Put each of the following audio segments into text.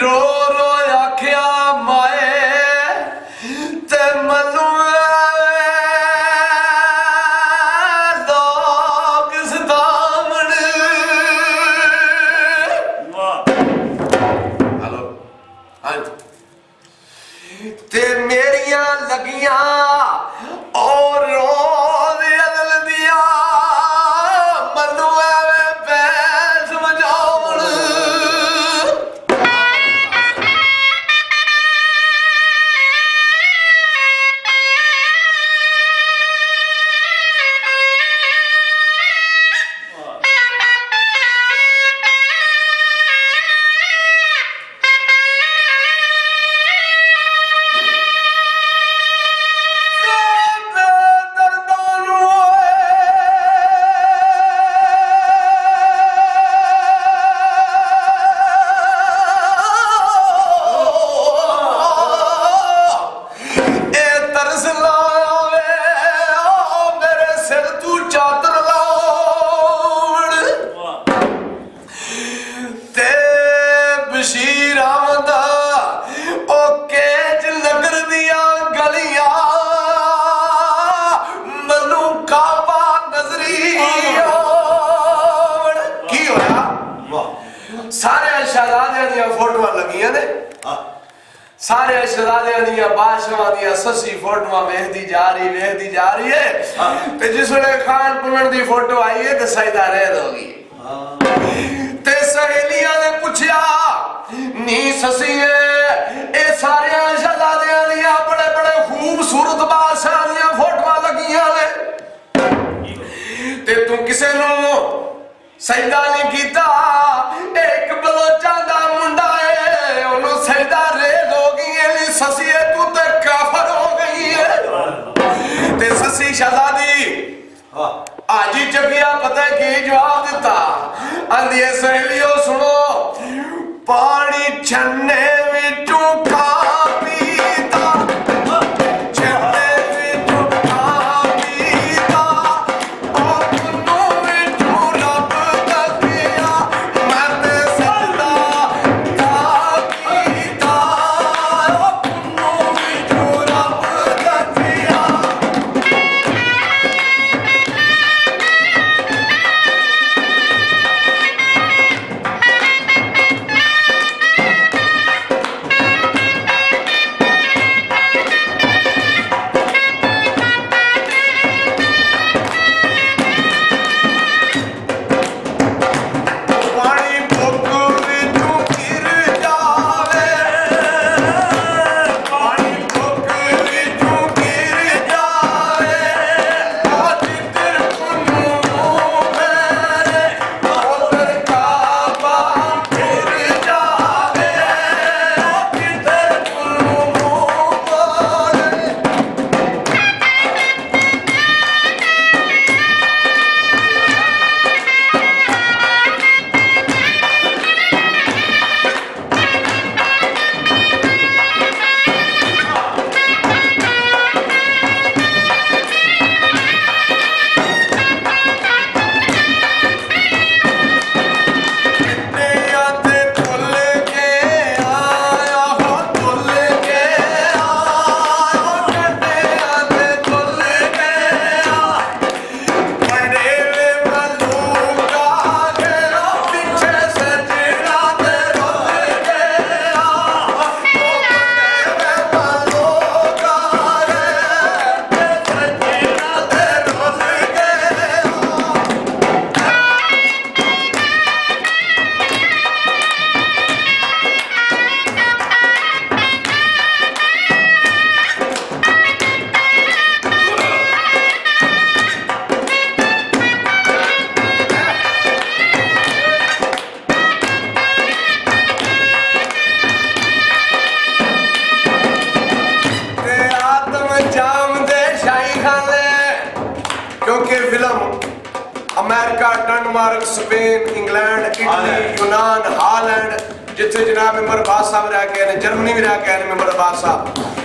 रो रो आख्या माए ते मनु लोग सतावण। हेलो हाँ ते मेरिया लगिया और रोज अदल दिया मनु पैस बजावण। सारे शहजादे दियां फोटोआं लगियां ने सारे शहजादे दियां बादशाह दियां ससी फोटोआं वेखदी जा रही है ते जिसले खान पुनन दी फोटो आई है ते सजदा रह होगी ते सहेलियां ने पूछया नी ससी ए सारे शहजादे दियां बड़े बड़े खूबसूरत बादशाह दियां फोटोआं लगियां ने ते तू किसे नू सजदा नहीं कीता। एक बलोचा दा मुंडा है ओनू सजदा रेल हो गई है ससी तू ते काफर हो गई है ते ससी शहजादी आजी चकिया पता है की जवाब दिता आंदी सहेलियो सुनो पानी छन्ने विचों खा पीता America, Denmark, Spain, England, Italy, यूनान, हालैंड, जिथे जनाब मेंबर बाद साहब रह गए, जर्मनी भी रह गए मेंबर बाद साहब।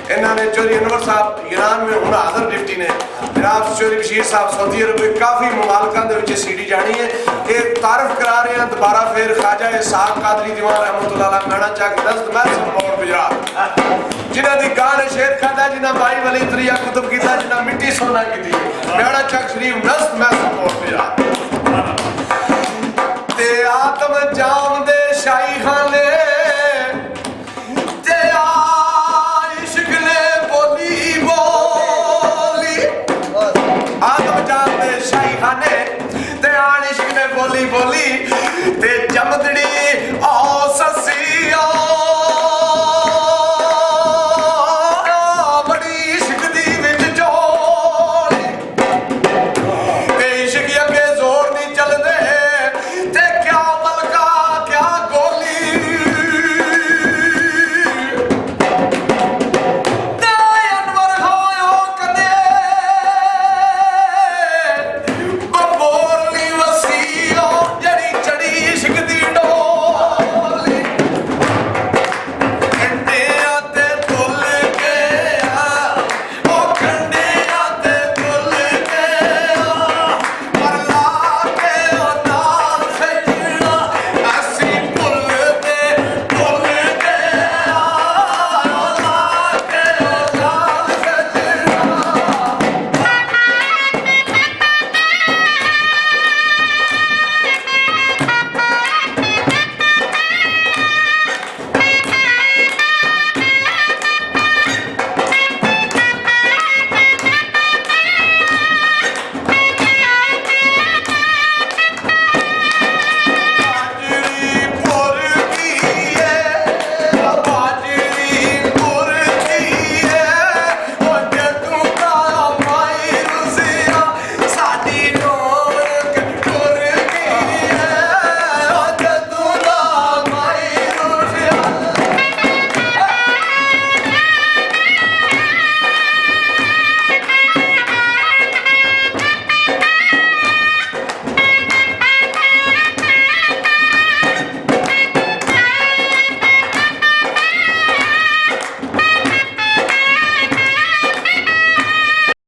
इन्होंने चौधरी अनवर साहब ईरान में हूँ हाजिर डिप्टी ने, जनाब चौधरी बशीर साहब सऊदी अरब में काफ़ी मुमालकां दे विच सीडी जानी है। ये तारफ करा रहे हैं दोबारा फिर ख्वाजा इसहाक कादरी दीवान रहमतुल्लाह अलैह मैणा चक दस्त महसन मोड़ गुजरात, जिन्हां दी गां ने शेर खादा, जिन्हां भाई वली दरिया कुतुब कीता, जिन्हां मिट्टी सोना कीती, मैणा चक शरीफ दस्त महसन मोड़ गुजरात। ते आत्म जाम दे शाही खाने ते इश्क ने बोली बोली, आत्म जाम दे शाही खाने ते इश्क ने बोली बोली ते जमदड़ी